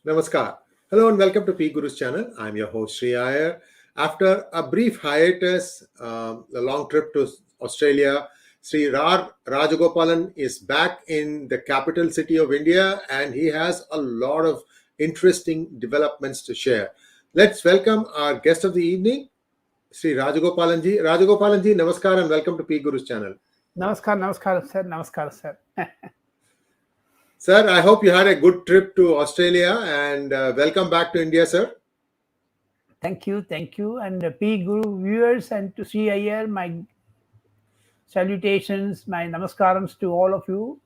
Namaskar. Hello and welcome to PGurus channel. I'm your host Sri Iyer. After a brief hiatus, a long trip to Australia, Sri Rajagopalan is back in the capital city of India and he has a lot of interesting developments to share. Let's welcome our guest of the evening, Sri Rajagopalan ji. Rajagopalan ji, namaskar and welcome to PGurus channel. Namaskar, sir. Sir, I hope you had a good trip to Australia and welcome back to India, sir. Thank you. And P-Guru viewers and to Sri Iyer, my salutations, my namaskarams to all of you.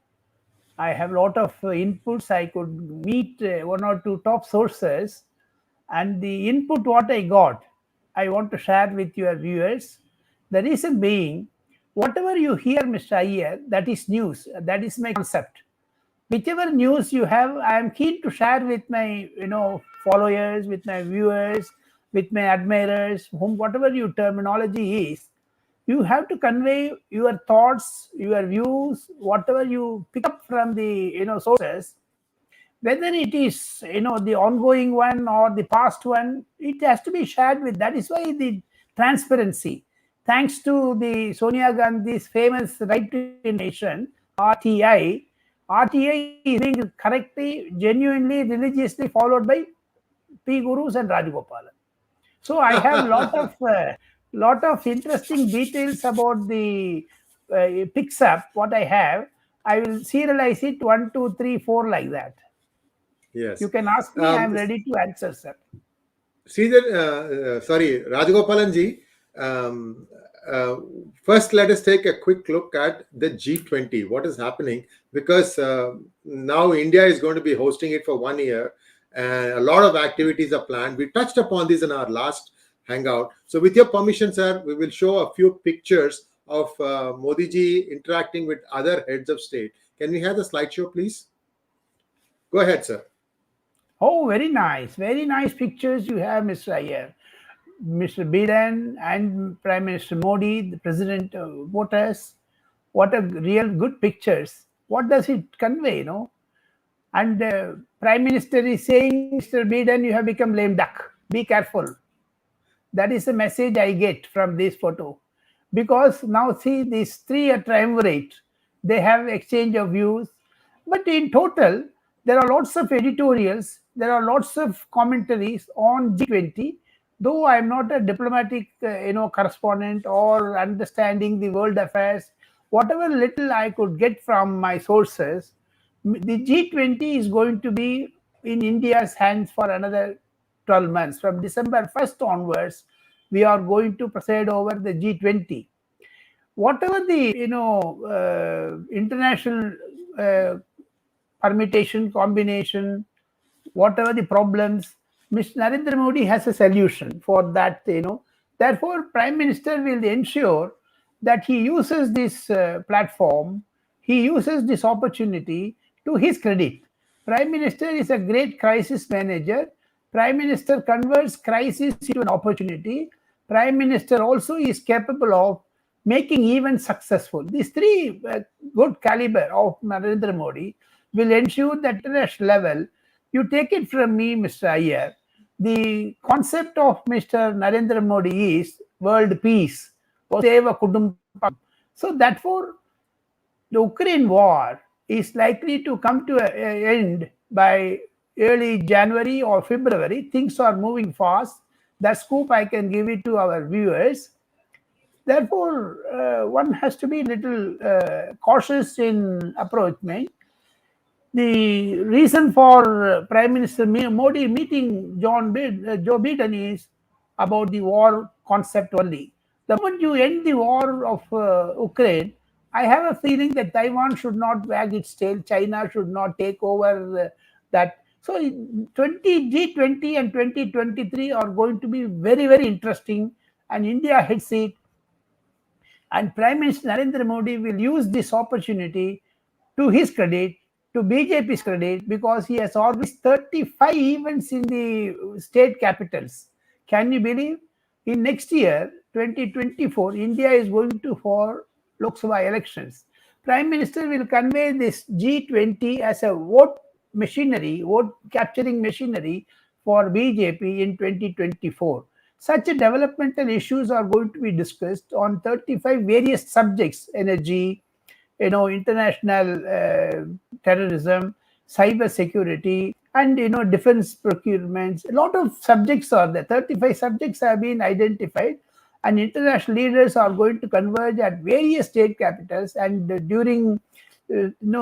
I have a lot of inputs. I could meet one or two top sources, and the input what I got, I want to share with your viewers. The reason being, whatever you hear, Mr. Iyer, that is news. That is my concept. Whichever news you have, I am keen to share with my followers, with my viewers, with my admirers, whom whatever your terminology is. You have to convey your thoughts, your views, whatever you pick up from the sources, whether it is the ongoing one or the past one. It has to be shared with. That is why the transparency. Thanks to the Sonia Gandhi's famous right to information (RTI), RTI is being correctly, genuinely, religiously followed by P-Gurus and Rajagopalan. So I have lot of interesting details about the picks up. What I have, I will serialize it 1, 2, 3, 4 like that. Yes. You can ask me. I am ready to answer, sir. Rajagopalan ji. First, let us take a quick look at the G20. What is happening? Because now India is going to be hosting it for 1 year, and a lot of activities are planned. We touched upon this in our last hangout. So, with your permission, sir, we will show a few pictures of Modi ji interacting with other heads of state. Can we have the slideshow, please? Go ahead, sir. Oh, very nice pictures you have, Mr. Iyer. Mr. Biden and Prime Minister Modi, the President voters. What a real good pictures. What does it convey, And Prime Minister is saying, Mr. Biden, you have become lame duck. Be careful. That is the message I get from this photo. Because now see, these three are triumvirate. They have exchange of views. But in total, there are lots of editorials. There are lots of commentaries on G20. Though I am not a diplomatic, correspondent or understanding the world affairs, whatever little I could get from my sources, the G20 is going to be in India's hands for another 12 months. From December 1st onwards, we are going to preside over the G20. Whatever the international permutation, combination, whatever the problems, Mr. Narendra Modi has a solution for that, Therefore, Prime Minister will ensure that he uses this platform, he uses this opportunity to his credit. Prime Minister is a great crisis manager. Prime Minister converts crisis into an opportunity. Prime Minister also is capable of making events successful. These three good caliber of Narendra Modi will ensure that at international level. You take it from me, Mr. Iyer. The concept of Mr. Narendra Modi is world peace. So therefore, the Ukraine war is likely to come to an end by early January or February. Things are moving fast. That scoop I can give it to our viewers. Therefore, one has to be a little cautious in approachment. The reason for Prime Minister Modi meeting Joe Biden is about the war concept only. The moment you end the war of Ukraine, I have a feeling that Taiwan should not wag its tail. China should not take over that. So G20 and 2023 are going to be very, very interesting, and India heads it. And Prime Minister Narendra Modi will use this opportunity to his credit, to BJP's credit, because he has organized 35 events in the state capitals. Can you believe? In next year, 2024, India is going to for Lok Sabha elections. Prime Minister will convey this G20 as a vote machinery, vote capturing machinery for BJP in 2024. Such developmental issues are going to be discussed on 35 various subjects: energy, international terrorism, cyber security, and defense procurements. A lot of subjects are there. 35 subjects have been identified, and international leaders are going to converge at various state capitals and during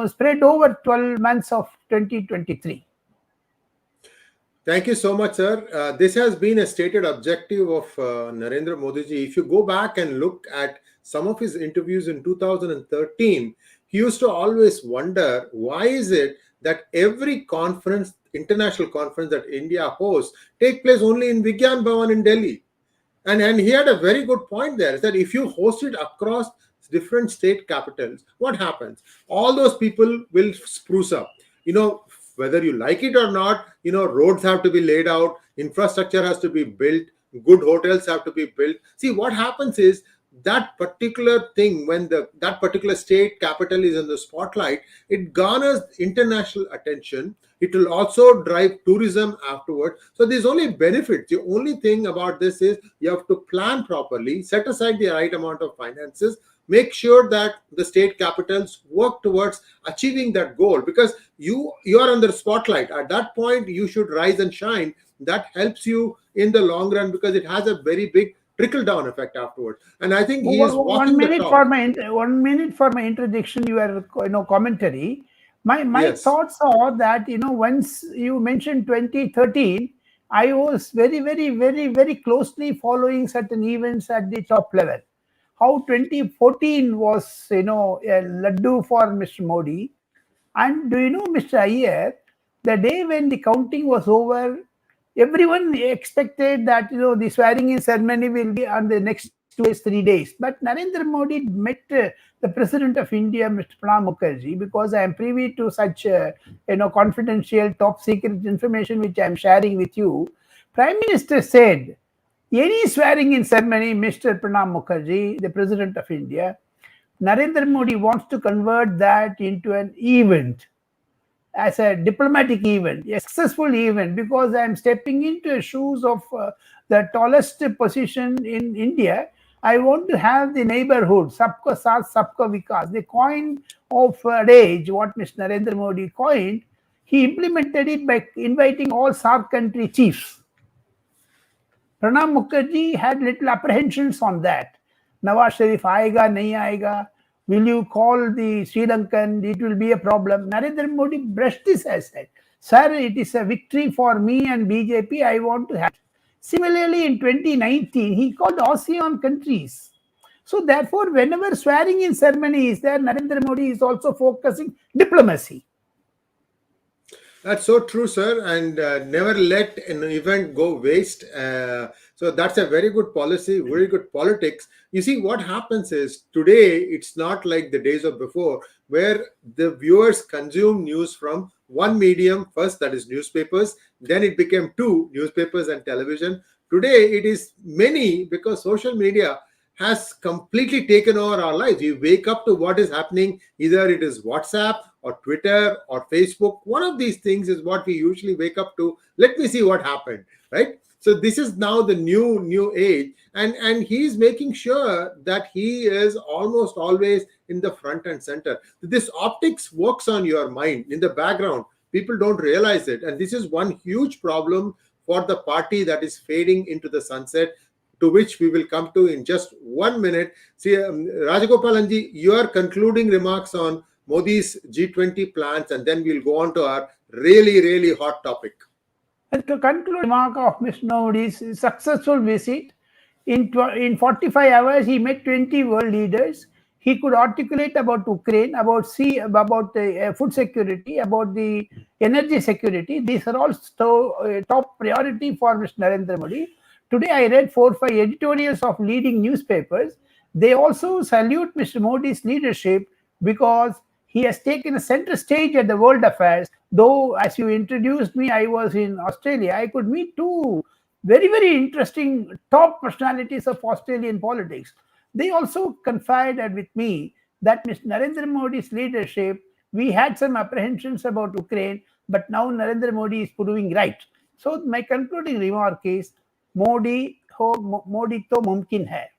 spread over 12 months of 2023. Thank you so much, sir. This has been a stated objective of Narendra Modi ji. If you go back and look at some of his interviews in 2013, he used to always wonder, why is it that every conference, international conference that India hosts, take place only in Vigyan Bhavan in Delhi? And he had a very good point there, is that if you host it across different state capitals, what happens? All those people will spruce up. Whether you like it or not, roads have to be laid out, infrastructure has to be built, good hotels have to be built. See, what happens is that particular thing, when that particular state capital is in the spotlight, it garners international attention. It will also drive tourism afterward. So there's only benefits. The only thing about this is you have to plan properly, set aside the right amount of finances, make sure that the state capitals work towards achieving that goal, because you are under spotlight. At that point, you should rise and shine. That helps you in the long run, because it has a very big trickle down effect afterwards. And I think he is walking the talk. 1 minute for my introduction, your commentary. My Yes. thoughts are that once you mentioned 2013, I was very, very, very, very closely following certain events at the top level. How 2014 was a laddu for Mr. Modi. And do you know, Mr. Iyer, the day when the counting was over, everyone expected that the swearing in ceremony will be on the next 2 days, 3 days. But Narendra Modi met the President of India, Mr. Pranab Mukherjee, because I am privy to such confidential, top secret information which I am sharing with you. Prime Minister said, any swearing in ceremony, Mr. Pranab Mukherjee, the President of India, Narendra Modi wants to convert that into an event, as a diplomatic event, a successful event, because I am stepping into the shoes of the tallest position in India. I want to have the neighborhood, sabka saath, sabka vikas. The coin of age, what Mr. Narendra Modi coined, he implemented it by inviting all SAARC country chiefs. Pranab Mukherjee had little apprehensions on that. Nawaz Sharif aayega, nahi aayega. Will you call the Sri Lankan? It will be a problem. Narendra Modi brushed this aside. Sir, it is a victory for me and BJP. I want to have it. Similarly, in 2019, he called ASEAN countries. So therefore, whenever swearing in ceremony is there, Narendra Modi is also focusing diplomacy. That's so true, sir, and never let an event go waste. So that's a very good policy, very good politics. You see, what happens is today it's not like the days of before, where the viewers consume news from one medium first, that is newspapers. Then it became two, newspapers and television. Today it is many, because social media has completely taken over our lives. We wake up to what is happening. Either it is WhatsApp or Twitter or Facebook. One of these things is what we usually wake up to. Let me see what happened, right? So this is now the new age, and he is making sure that he is almost always in the front and center. This optics works on your mind in the background. People don't realize it, and this is one huge problem for the party that is fading into the sunset, to which we will come to in just 1 minute. See, Rajagopalan ji, your concluding remarks on Modi's G20 plans, and then we'll go on to our really, really hot topic. And to conclude, remark of Mr. Modi's successful visit, in 45 hours, he met 20 world leaders. He could articulate about Ukraine, about the food security, about the energy security. These are all top priority for Mr. Narendra Modi. Today, I read 4 or 5 editorials of leading newspapers. They also salute Mr. Modi's leadership, because he has taken a center stage at the world affairs. Though, as you introduced me, I was in Australia. I could meet two very, very interesting top personalities of Australian politics. They also confided with me that Mr. Narendra Modi's leadership, we had some apprehensions about Ukraine, but now Narendra Modi is proving right. So my concluding remark is Modi to mumkin hai.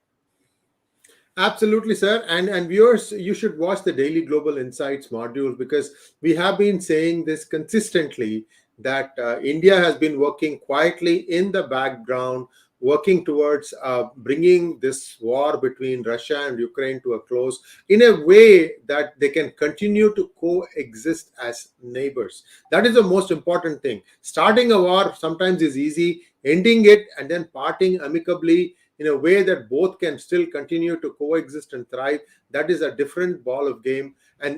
Absolutely, sir. And viewers, you should watch the Daily Global Insights module, because we have been saying this consistently, that India has been working quietly in the background, working towards bringing this war between Russia and Ukraine to a close in a way that they can continue to coexist as neighbors. That is the most important thing. Starting a war sometimes is easy, ending it and then parting amicably in a way that both can still continue to coexist and thrive, that is a different ball of game, and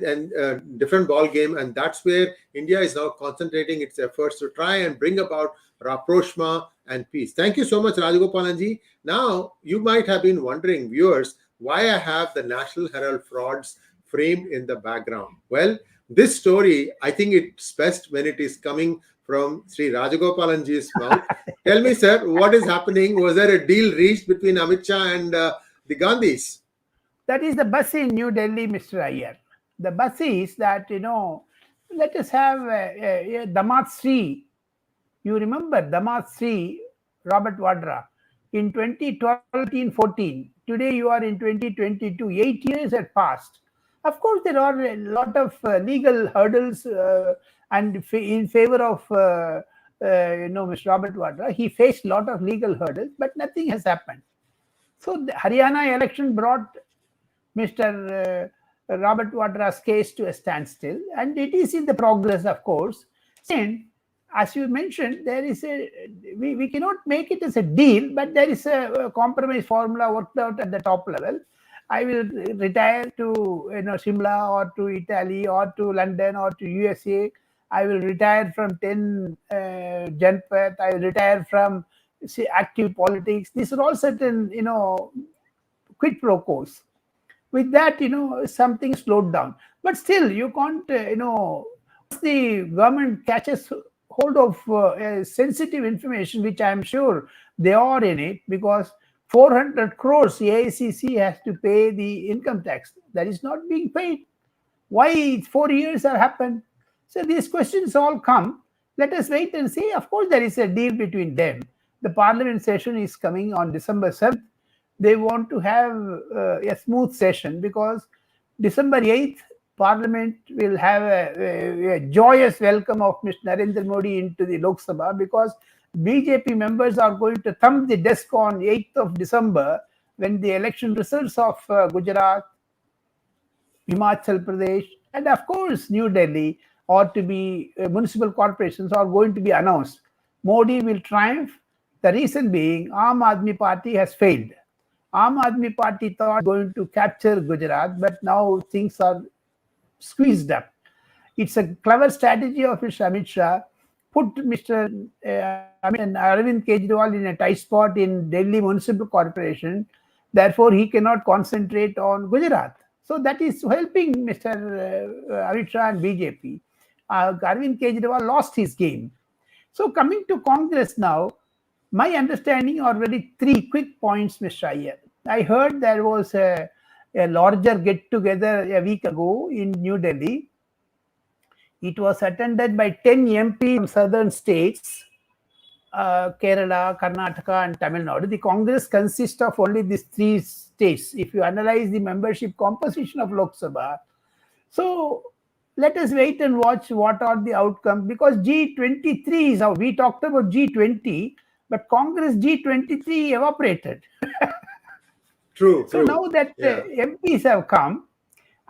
different ball game. And that's where India is now concentrating its efforts to try and bring about rapprochement and peace. Thank you so much, Rajagopalanji. Now, you might have been wondering, viewers, why I have the National Herald frauds framed in the background. Well, this story, I think it's best when it is coming from Sri Rajagopalanji's mouth. Tell me, sir, what is happening? Was there a deal reached between Amit Shah and the Gandhis? That is the bus in New Delhi, Mr. Iyer. The bus is that, let us have 𝙒𝙗𝙤𝙤𝙬 You remember 𝙒𝙗𝙤𝙬 Robert Vadra in 2012, 14. Today you are in 2022. 8 years had passed. Of course, there are a lot of legal hurdles and in favor of Mr. Robert Vadra. He faced a lot of legal hurdles, but nothing has happened. So the Haryana election brought Mr. Robert Vadra's case to a standstill, and it is in the progress, of course. And as you mentioned, there is we cannot make it as a deal, but there is a compromise formula worked out at the top level. I will retire to Shimla or to Italy or to London or to USA. I will retire from 10 Janpath. I will retire from active politics. These are all certain quid pro quos. With that, something slowed down. But still, you can't, once the government catches hold of sensitive information, which I'm sure they are in it, because 400 crores AICC has to pay the income tax. That is not being paid. Why 4 years have happened? So these questions all come. Let us wait and see. Of course, there is a deal between them. The parliament session is coming on December 7th. They want to have a smooth session, because December 8th, Parliament will have a joyous welcome of Mr. Narendra Modi into the Lok Sabha, because BJP members are going to thump the desk on 8th of December when the election results of Gujarat, HIMACHAL Pradesh, and of course New Delhi, or to be municipal corporations, are going to be announced. Modi will triumph. The reason being, Aam Aadmi Party has failed. Aam Aadmi Party thought going to capture Gujarat, but now things are squeezed up. It's a clever strategy of Mr. Amit Shah. Put Mr. Amit and Arvind Kejriwal in a tight spot in Delhi Municipal Corporation. Therefore, he cannot concentrate on Gujarat. So that is helping Mr. Amit Shah and BJP. Arvind Kejriwal lost his game. So coming to Congress now, my understanding are really 3 quick points, Mr. Iyer. I heard there was a larger get-together a week ago in New Delhi. It was attended by 10 MPs from southern states, Kerala, Karnataka, and Tamil Nadu. The Congress consists of only these 3 states, if you analyze the membership composition of Lok Sabha. So let us wait and watch what are the outcomes, because G23 is how we talked about G20, but Congress G23 evaporated. True. So now that MPs have come,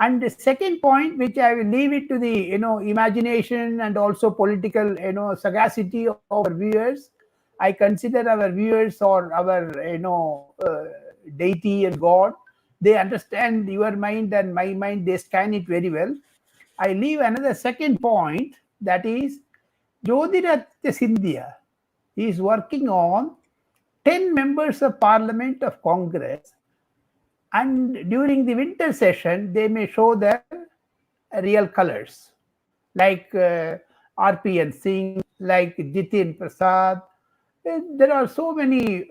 and the second point, which I will leave it to the imagination and also political sagacity of our viewers. I consider our viewers or our deity and God. They understand your mind and my mind. They scan it very well. I leave another second point, that is Jyotiraditya Scindia is working on 10 members of Parliament of Congress, and during the winter session, they may show their real colors, like RPN Singh, like Jitin Prasad. There are so many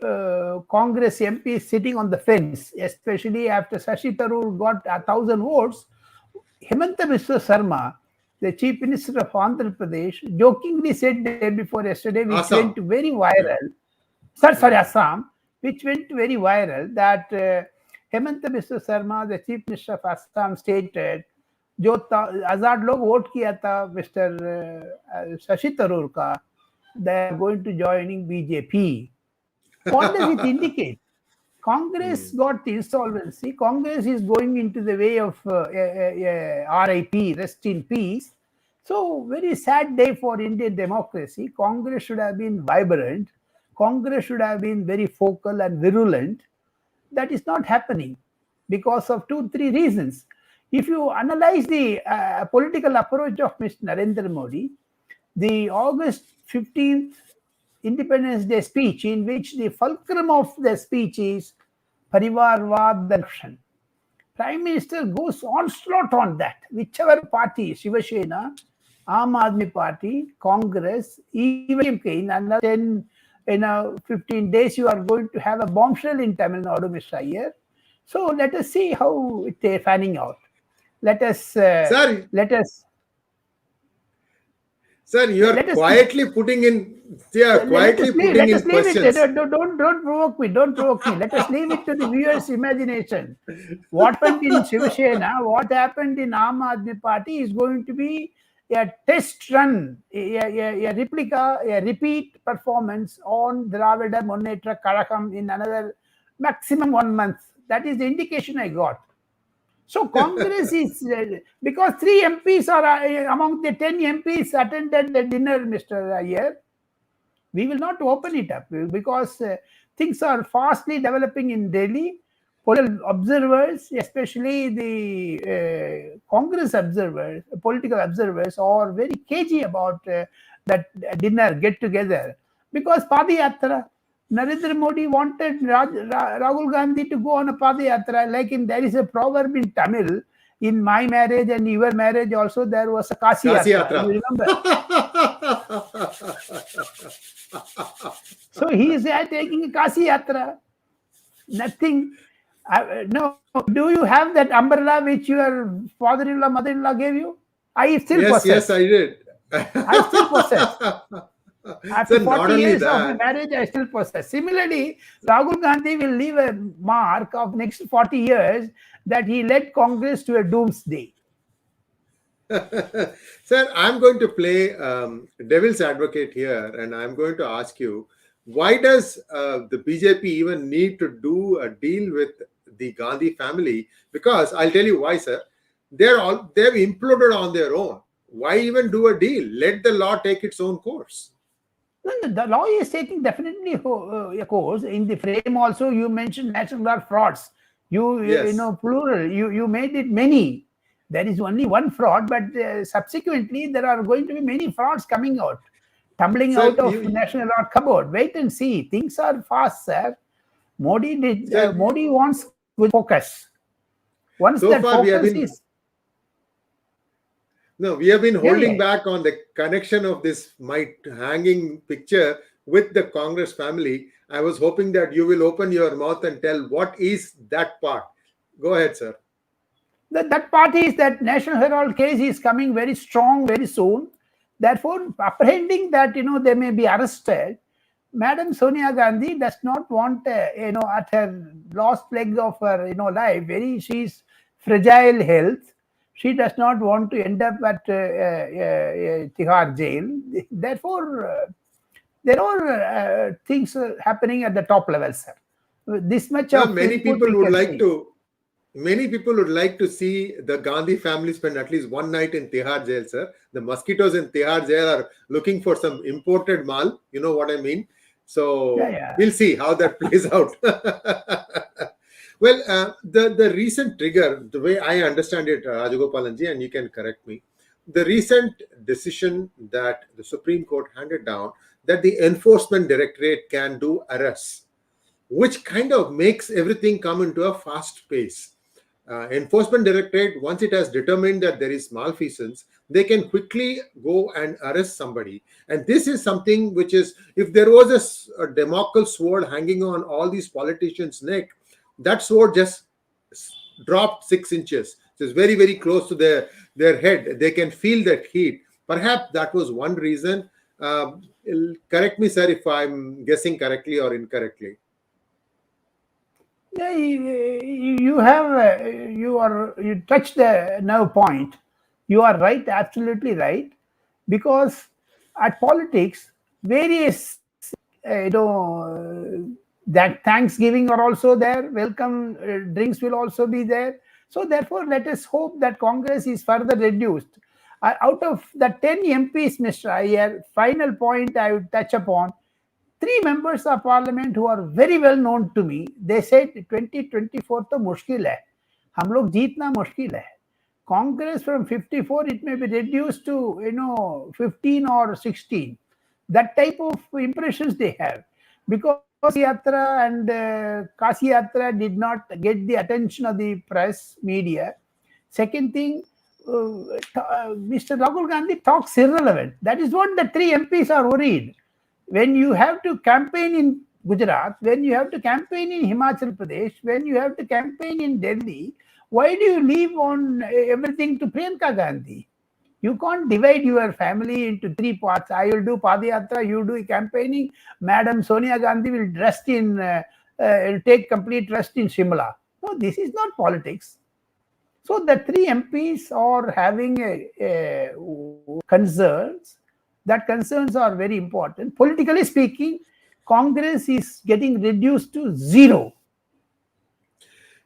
Congress MPs sitting on the fence, especially after Shashi Tharoor got 1,000 votes. Himanta Biswa Sarma the Chief Minister of Andhra Pradesh, jokingly said day before yesterday, which Assam. went very viral. Sorry, Assam, which went very viral, that Hemant Biswa Sarma, the Chief Minister of Assam, stated, जो आजाद लोग vote किया था mister Shashi Tharoor का, they are going to joining BJP. What does it indicate? Congress got insolvency. Congress is going into the way of RIP, rest in peace. So, very sad day for Indian democracy. Congress should have been vibrant. Congress should have been very focal and virulent. That is not happening because of 2-3 reasons. If you analyze the political approach of Mr. Narendra Modi, the August 15th Independence Day speech, in which the fulcrum of the speech is Parivarvad Darshan. Prime Minister goes onslaught on that. Whichever party, Shiva Sena, Aam Aadmi Party, Congress, even in another 15 days, you are going to have a bombshell in Tamil Nadu, Mr. Iyer. So let us see how it is fanning out. Let us. Sir, you are quietly putting in. Quietly putting in questions. Don't provoke me. Don't provoke me. Let us leave it to the viewers' imagination. What happened in Shiva Sena, what happened in Aam Aadmi Party is going to be a test run, a replica, a repeat performance on Dravida Munnetra Kazhagam in another maximum 1 month. That is the indication I got. So Congress is, because 3 MPs are among the 10 MPs attended the dinner, Mr. Iyer. We will not open it up because things are fastly developing in Delhi. Political observers, especially the Congress observers, political observers, are very cagey about that dinner get-together. Because Padayatra, Narendra Modi wanted Rahul Gandhi to go on a Padayatra. Like there is a proverb in Tamil, in my marriage and your marriage also, there was a Kasi Yatra. You remember? So he is taking a Kasi Yatra. Nothing. No. Do you have that umbrella which your father-in-law, mother-in-law gave you? I still possess. Yes, I did. I still possess. After 40 years of marriage, I still possess. Similarly, Rahul Gandhi will leave a mark of next 40 years that he led Congress to a doomsday. Sir, I'm going to play devil's advocate here, and I'm going to ask you, why does the BJP even need to do a deal with the Gandhi family? Because I'll tell you why, sir. They've imploded on their own. Why even do a deal? Let the law take its own course. The law is taking definitely a course. In the frame also, you mentioned National Guard frauds. Plural. You made it many. There is only one fraud, but subsequently there are going to be many frauds coming out, tumbling out of National Guard cupboard. Wait and see. Things are fast, sir. Modi wants focus. Once so that far focus is. No, we have been holding back on the connection of this hanging picture with the Congress family. I was hoping that you will open your mouth and tell what is that part. Go ahead, sir. That part is that National Herald case is coming very strong very soon. Therefore, apprehending that they may be arrested, Madam Sonia Gandhi does not want at her last leg of her life. She's fragile health. She does not want to end up at Tihar jail. Therefore, there are things happening at the top level, sir. This much of many people would like to see the Gandhi family spend at least one night in Tihar jail, sir. The mosquitoes in Tihar jail are looking for some imported mal. You know what I mean? So we'll see how that plays out. Well, the recent trigger, the way I understand it, Rajagopalan, and you can correct me, the recent decision that the Supreme Court handed down that the Enforcement Directorate can do arrests, which kind of makes everything come into a fast pace. Enforcement Directorate, once it has determined that there is malfeasance, they can quickly go and arrest somebody. And this is something which is, if there was a Damocles sword hanging on all these politicians' neck, that sword just dropped 6 inches. It's very, very close to their head. They can feel that heat. Perhaps that was one reason. Correct me, sir, if I'm guessing correctly or incorrectly. Yeah, you touched the nerve point. You are right, absolutely right, because at politics, various that Thanksgiving are also there. Welcome drinks will also be there. So therefore, let us hope that Congress is further reduced. Out of the 10 MPs, Mr. Iyer, final point I would touch upon, three members of parliament who are very well known to me, they said 2024 तो मुश्किल है, हम लोग जीतना मुश्किल है. Congress from 54, it may be reduced to 15 or 16. That type of impressions they have, because Yatra and Kasi Yatra did not get the attention of the press media. Second thing, Mr. Rahul Gandhi talks irrelevant. That is what the three MPs are worried. When you have to campaign in Gujarat, when you have to campaign in Himachal Pradesh, when you have to campaign in Delhi, why do you leave on everything to Priyanka Gandhi? You can't divide your family into three parts. I will do Padayatra, you do campaigning. Madam Sonia Gandhi will take complete rest in Shimla. No, this is not politics. So the three MPs are having concerns. That concerns are very important. Politically speaking, Congress is getting reduced to zero.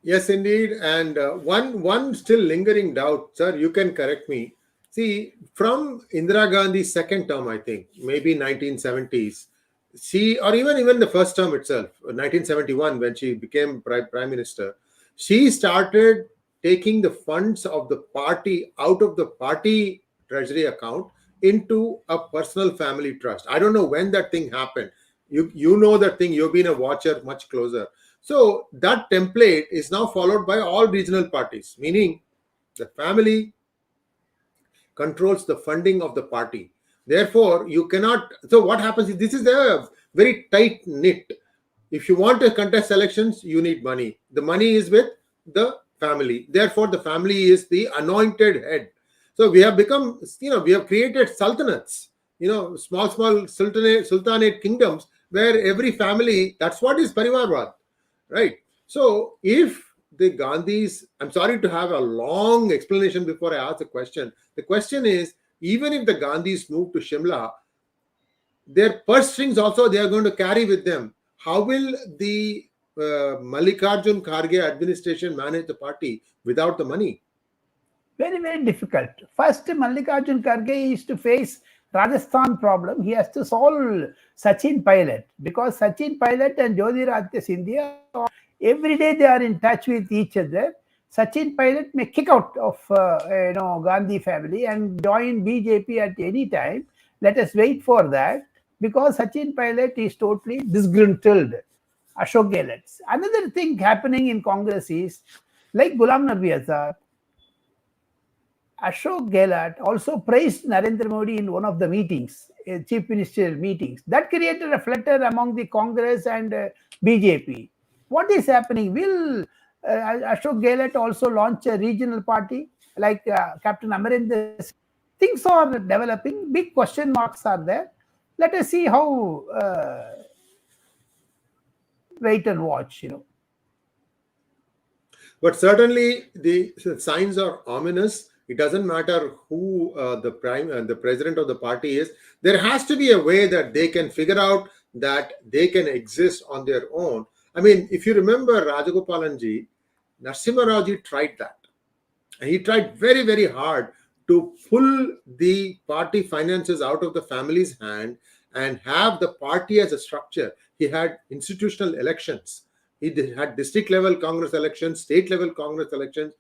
Yes, indeed. And one still lingering doubt, sir, you can correct me. See, from Indira Gandhi's second term, I think, maybe 1970s, or even the first term itself, 1971, when she became prime minister, she started taking the funds of the party out of the party treasury account into a personal family trust. I don't know when that thing happened. You know that thing. You've been a watcher much closer. So that template is now followed by all regional parties, meaning the family controls the funding of the party. Therefore, you cannot. So what happens is, this is a very tight knit. If you want to contest elections, you need money. The money is with the family. Therefore, the family is the anointed head. So we have become, we have created sultanates, small sultanate kingdoms where every family, that's what is Parivarvad, right? So if the Gandhis, I'm sorry to have a long explanation before I ask the question. The question is, even if the Gandhis move to Shimla, their purse strings also they are going to carry with them. How will the Mallikarjun Kharge administration manage the party without the money? Very, very difficult. First, Mallikarjun Kharge is to face Rajasthan problem. He has to solve Sachin Pilot, because Sachin Pilot and Jyotiraditya Scindia, every day they are in touch with each other. Sachin Pilot may kick out of Gandhi family and join BJP at any time. Let us wait for that, because Sachin Pilot is totally disgruntled. Ashok Gehlot. Another thing happening in Congress is, like Ghulam Nabi Azad, Ashok Gehlot also praised Narendra Modi in one of the meetings, chief ministerial meetings. That created a flutter among the Congress and BJP. What is happening? Will Ashok Gehlot also launch a regional party like Captain Amarinder? Things are developing. Big question marks are there. Let us see how. Wait and watch. But certainly the signs are ominous. It doesn't matter who the president of the party is. There has to be a way that they can figure out that they can exist on their own. I mean, if you remember Rajagopalan ji, Narasimha Rao ji tried that. And he tried very, very hard to pull the party finances out of the family's hand and have the party as a structure. He had institutional elections. He had district level Congress elections, state level Congress elections,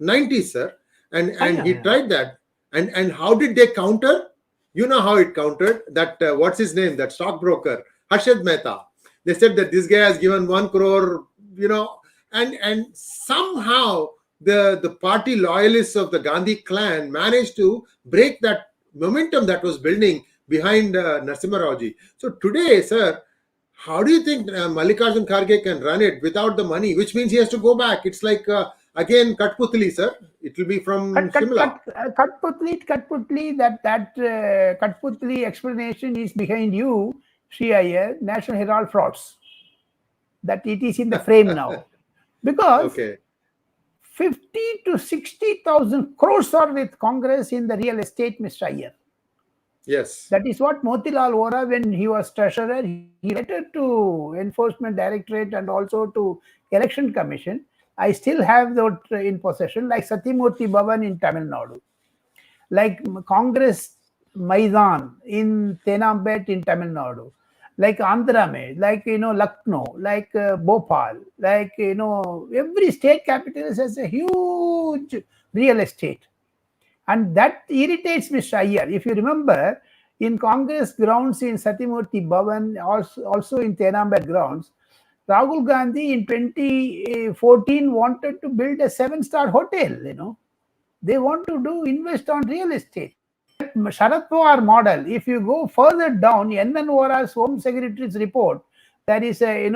90s, sir. And he tried that. And how did they counter? You know how it countered. That, what's his name? That stockbroker, Harshad Mehta. They said that this guy has given 1 crore, and somehow the party loyalists of the Gandhi clan managed to break that momentum that was building behind Narasimha Rao ji. So today, sir, how do you think Mallikarjun Kharge can run it without the money? Which means he has to go back. It's like Again, Katputli, sir. It will be from Shimla. Katputli, that Katputli explanation is behind you, Sri Iyer, National Herald frauds. That it is in the frame now. Because Okay. 50 to 60,000 crores are with Congress in the real estate, Mr. Iyer. Yes. That is what Motilal Vora, when he was treasurer, he letter to Enforcement Directorate and also to Election Commission. I still have that in possession, like Satyamurthy Bhavan in Tamil Nadu, like Congress Maidan in Tenambet in Tamil Nadu, like Andhra Pradesh, like Lucknow, like Bhopal, like every state capital has a huge real estate. And that irritates Mr. Iyer. If you remember, in Congress grounds in Satyamurthy Bhavan, also in Tenambet grounds, Rahul Gandhi in 2014 wanted to build a 7-star hotel. They want to invest on real estate. Sharad Pawar model, if you go further down, N.N. Vora's Home Secretary's report, there is a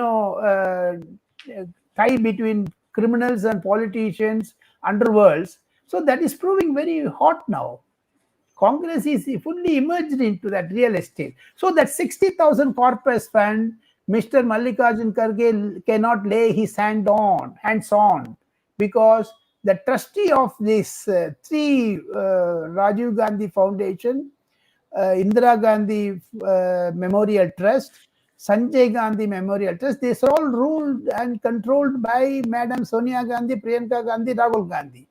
tie between criminals and politicians, underworlds. So that is proving very hot now. Congress is fully emerged into that real estate. So that 60,000 corpus fund, Mr. Mallikarjun Kharge cannot lay his hands on, because the trustee of this three Rajiv Gandhi Foundation, Indira Gandhi Memorial Trust, Sanjay Gandhi Memorial Trust, these are all ruled and controlled by Madam Sonia Gandhi, Priyanka Gandhi, Rahul Gandhi,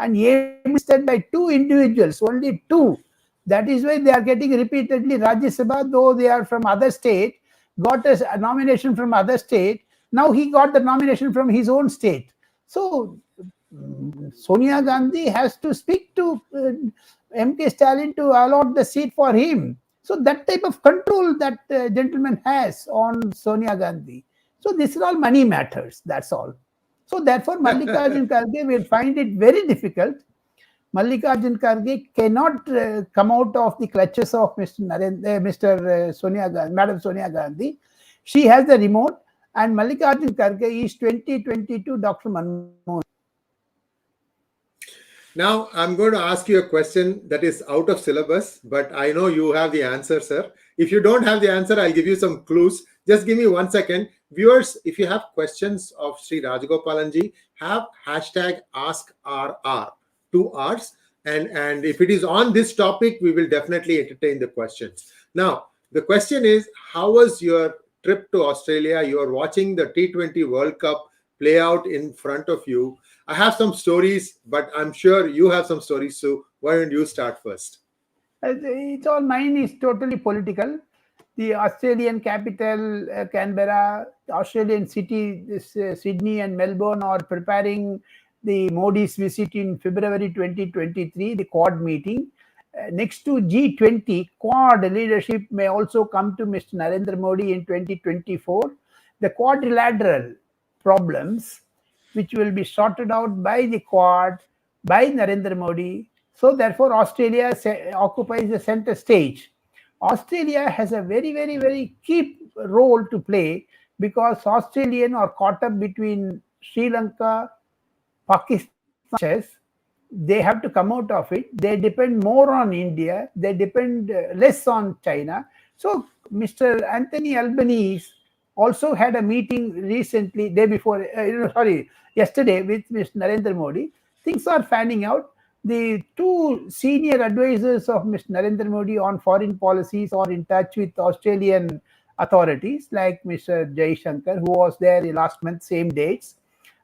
and administered by two individuals, only two. That is why they are getting repeatedly Rajya Sabha, though they are from other state, got a nomination from other state. Now he got the nomination from his own state. So Sonia Gandhi has to speak to M.K. Stalin to allot the seat for him. So that type of control that gentleman has on Sonia Gandhi. So this is all money matters, that's all. So therefore, Mallikarjun Kharge will find it very difficult. Mallikarjun Kharge cannot come out of the clutches of Madam Sonia Gandhi. She has the remote, and Mallikarjun Kharge is 2022 Dr. Manmohan. Now, I'm going to ask you a question that is out of syllabus, but I know you have the answer, sir. If you don't have the answer, I'll give you some clues. Just give me 1 second. Viewers, if you have questions of Sri Rajagopalanji, have hashtag AskRR, 2 R's. And if it is on this topic, we will definitely entertain the questions. Now, the question is, how was your trip to Australia? You are watching the T20 World Cup play out in front of you. I have some stories, but I'm sure you have some stories. So why don't you start first? It's all mine is totally political. The Australian capital, Canberra, Australian city, Sydney and Melbourne are preparing the Modi's visit in February 2023, the Quad meeting. Next to G20, Quad leadership may also come to Mr. Narendra Modi in 2024. The quadrilateral problems, which will be sorted out by the Quad, by Narendra Modi. So therefore, Australia occupies the center stage. Australia has a very, very, very key role to play, because Australians are caught up between Sri Lanka, Pakistan. They have to come out of it. They depend more on India. They depend less on China. So Mr. Anthony Albanese also had a meeting recently, yesterday with Mr. Narendra Modi. Things are fanning out. The two senior advisors of Mr. Narendra Modi on foreign policies are in touch with Australian authorities, like Mr. Jaishankar, who was there last month, same dates,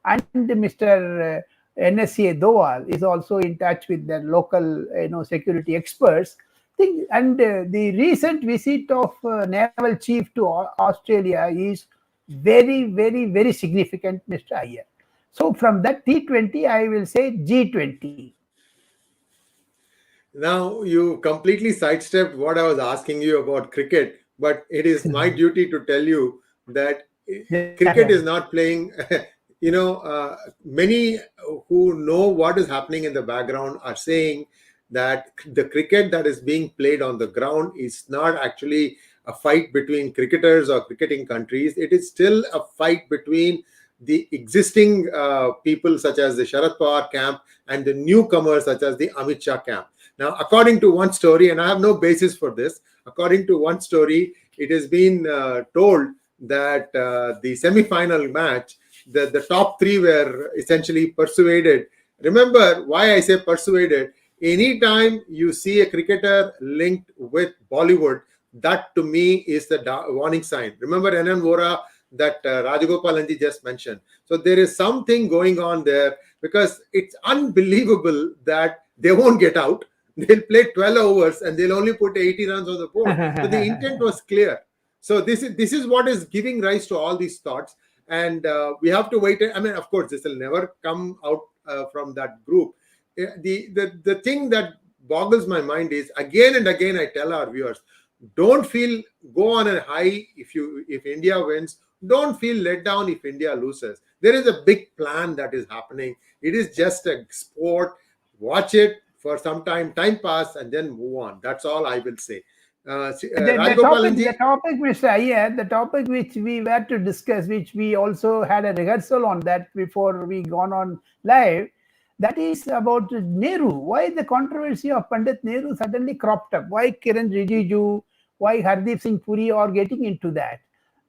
and Mr. NSA Doval is also in touch with the local security experts. And the recent visit of Naval Chief to Australia is very, very, very significant, Mr. Iyer. So from that T20, I will say G20. Now, you completely sidestepped what I was asking you about cricket, but it is my duty to tell you that cricket is not playing. Many who know what is happening in the background are saying that the cricket that is being played on the ground is not actually a fight between cricketers or cricketing countries. It is still a fight between the existing people such as the Sharad Pawar camp and the newcomers such as the Amit Shah camp. Now, according to one story, and I have no basis for this, according to one story, it has been told that the semi-final match, the top three were essentially persuaded. Remember why I say persuaded. Anytime you see a cricketer linked with Bollywood, that to me is the warning sign. Remember NN Vora that Rajagopalan ji just mentioned. So there is something going on there, because it's unbelievable that they won't get out. They'll play 12 overs and they'll only put 80 runs on the board. So the intent was clear. So this is what is giving rise to all these thoughts. And we have to wait. I mean, of course, this will never come out from that group. The thing that boggles my mind is, again and again, I tell our viewers, don't go on a high if India wins. Don't feel let down if India loses. There is a big plan that is happening. It is just a sport. Watch it for some time pass, and then move on. That's all I will say. The topic, Mr. Iyer, the topic which we were to discuss, which we also had a rehearsal on that before we gone on live, that is about Nehru. Why the controversy of Pandit Nehru suddenly cropped up? Why Kiran Rijiju, why Hardeep Singh Puri are getting into that?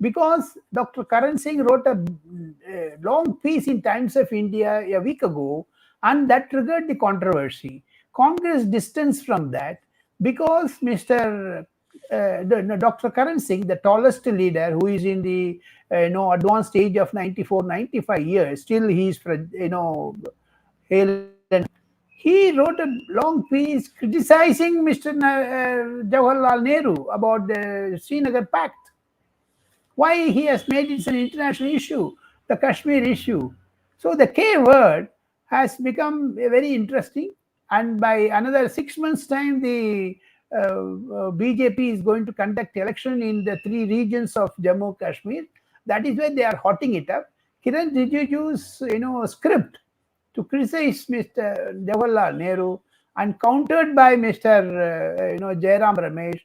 Because Dr. Karan Singh wrote a long piece in Times of India a week ago, and that triggered the controversy. Congress distanced from that because Dr. Karan Singh, the tallest leader, who is in the advanced age of 94, 95 years, still he is he wrote a long piece criticizing Mr. Jawaharlal Nehru about the Srinagar pact. Why he has made it an international issue, the Kashmir issue. So the K word has become very interesting. And by another 6 months' time, the BJP is going to conduct election in the 3 regions of Jammu Kashmir. That is why they are hotting it up. Kiran Rijiju's script to criticize Mr. Jawaharlal Nehru and countered by Mr. Jairam Ramesh.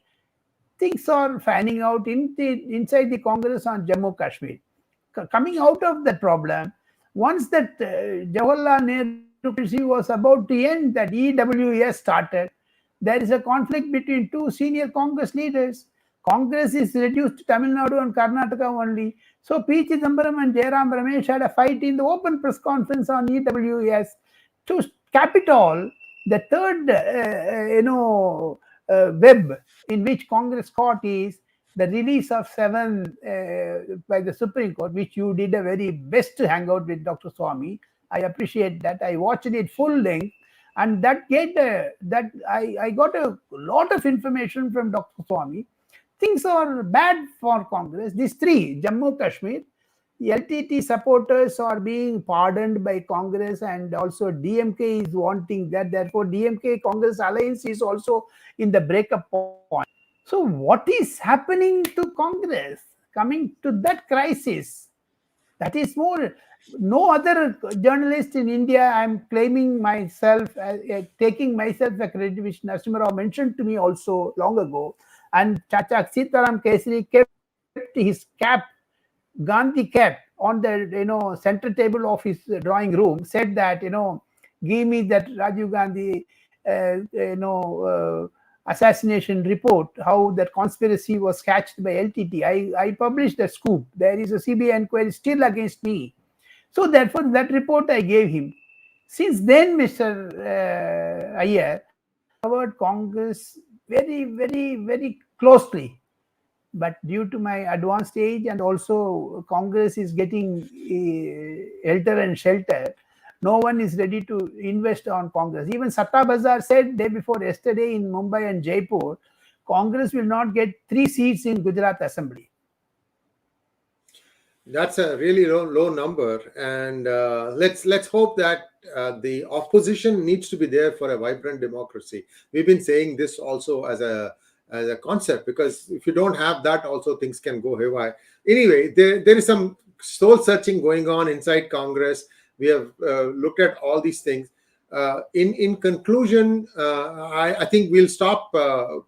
Things are fanning out inside the Congress on Jammu Kashmir. Coming out of that problem, once that Jawaharlal Nehru was about to end, that EWS started, there is a conflict between 2 senior Congress leaders. Congress is reduced to Tamil Nadu and Karnataka only. So P. Chidambaram and Jairam Ramesh had a fight in the open press conference on EWS. To cap it all, the third web in which Congress caught is the release of 7 by the Supreme Court, which you did a very best hangout with Dr. Swami. I appreciate that. I watched it full length, and I got a lot of information from Dr. Swami. Things are bad for Congress. These 3, Jammu Kashmir, LTT supporters are being pardoned by Congress, and also DMK is wanting that. Therefore, DMK Congress alliance is also in the breakup point. So what is happening to Congress coming to that crisis? That is more. No other journalist in India, I'm claiming myself, taking myself the credit, which Narasimha Rao mentioned to me also long ago. And Chacha Sitaram Kesari kept his cap, Gandhi cap, on the center table of his drawing room, said that give me that Rajiv Gandhi assassination report, how that conspiracy was catched by LTT. I published a scoop. There is a CBI inquiry still against me. So therefore, that report I gave him. Since then, Mr. Iyer covered Congress very, very, very closely. But due to my advanced age, and also Congress is getting helter and shelter, no one is ready to invest on Congress. Even Satta Bazar said day before yesterday in Mumbai and Jaipur, Congress will not get 3 seats in Gujarat Assembly. That's a really low number, and let's hope that the opposition needs to be there for a vibrant democracy. We've been saying this also as a concept, because if you don't have that, also things can go haywire. Anyway, there is some soul searching going on inside Congress. We have looked at all these things. In conclusion, I think we'll stop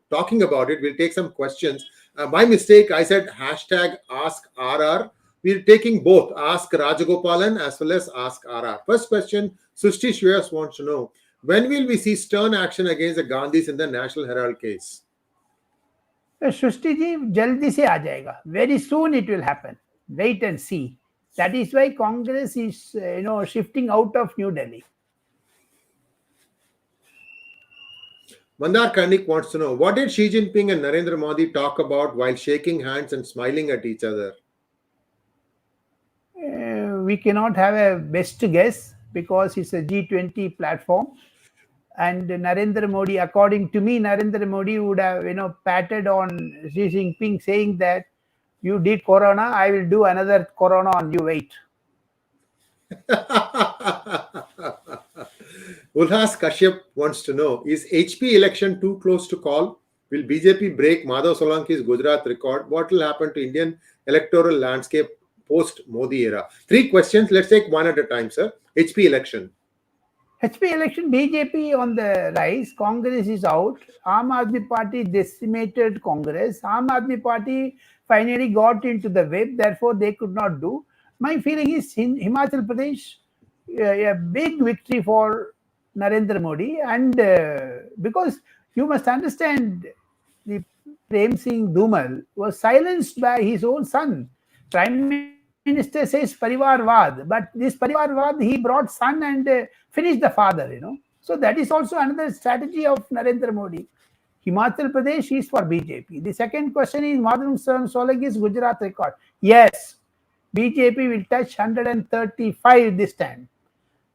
talking about it. We'll take some questions. My mistake, I said #AskRR. we're taking both Ask Rajagopalan as well as Ask RR. First question, Sushti Shreyas wants to know, when will we see stern action against the Gandhis in the National Herald case? Srishti ji जल्दी से आ जाएगा. Very soon it will happen. Wait and see. That is why Congress is shifting out of New Delhi. Mandar Karnik wants to know, what did Xi Jinping and Narendra Modi talk about while shaking hands and smiling at each other? We cannot have a best guess because it's a G20 platform. And Narendra Modi, according to me, Narendra Modi would have, patted on Xi Jinping saying that you did Corona, I will do another Corona on you, wait. Ulhas Kashyap wants to know, is HP election too close to call? Will BJP break Madhav Solankis Gujarat record? What will happen to Indian electoral landscape post-Modi era? 3 questions. Let's take one at a time, sir. HP election. HP election, BJP on the rise, Congress is out. Aam Aadmi Party decimated Congress. Aam Aadmi Party finally got into the web, therefore they could not do. My feeling is in Himachal Pradesh, a big victory for Narendra Modi, and because you must understand, the Prem Singh Dhumal was silenced by his own son. Prime Minister says Parivarvad, but this Parivarvad he brought son and finished the father, So that is also another strategy of Narendra Modi. Himachal Pradesh is for BJP. The second question is Madhav Solankis Gujarat record. Yes, BJP will touch 135 this time.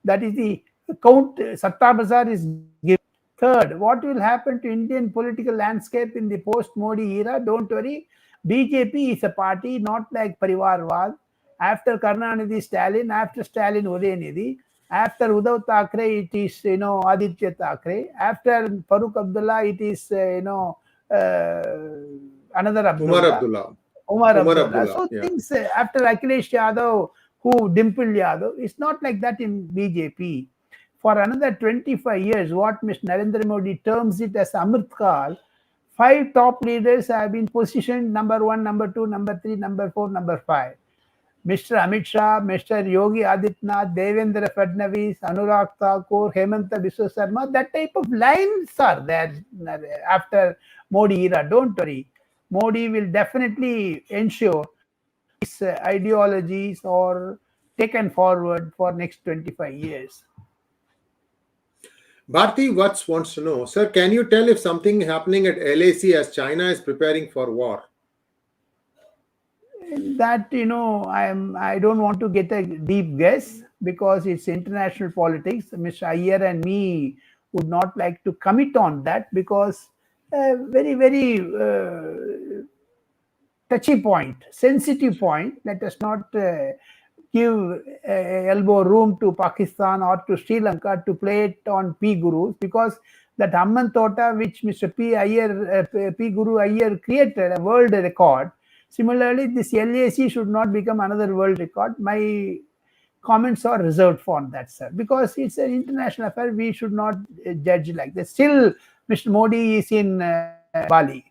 That is the count Satta Bazaar is given. Third, what will happen to Indian political landscape in the post-Modi era? Don't worry. BJP is a party not like Parivarvad. After Karnanidhi Stalin, after Stalin Udayanidhi, after Uddhav Thackeray it is Aditya Thackeray, after Farooq Abdullah it is another Abdullah. Umar Abdullah. So things after Akhilesh Yadav, who dimpled Yadav, it's not like that in BJP. For another 25 years, what Mr. Narendra Modi terms it as Amrit Kal, 5 top leaders have been positioned number 1, number 2, number 3, number 4, number 5. Mr. Amit Shah, Mr. Yogi Adityanath, Devendra Fadnavis, Anurag Thakur, Hemanta Biswa Sarma, that type of lines are there after Modi era. Don't worry. Modi will definitely ensure his ideologies are taken forward for next 25 years. Bharti Vats wants to know, sir, can you tell if something happening at LAC as China is preparing for war? That, I don't want to get a deep guess because it's international politics. Mr. Iyer and me would not like to commit on that because very, very touchy point, sensitive point. Let us not give elbow room to Pakistan or to Sri Lanka to play it on PGurus, because that Amman Tota, which Mr. P. Guru Iyer created, a world record. Similarly, this LAC should not become another world record. My comments are reserved for that, sir, because it's an international affair. We should not judge like this. Still, Mr. Modi is in Bali.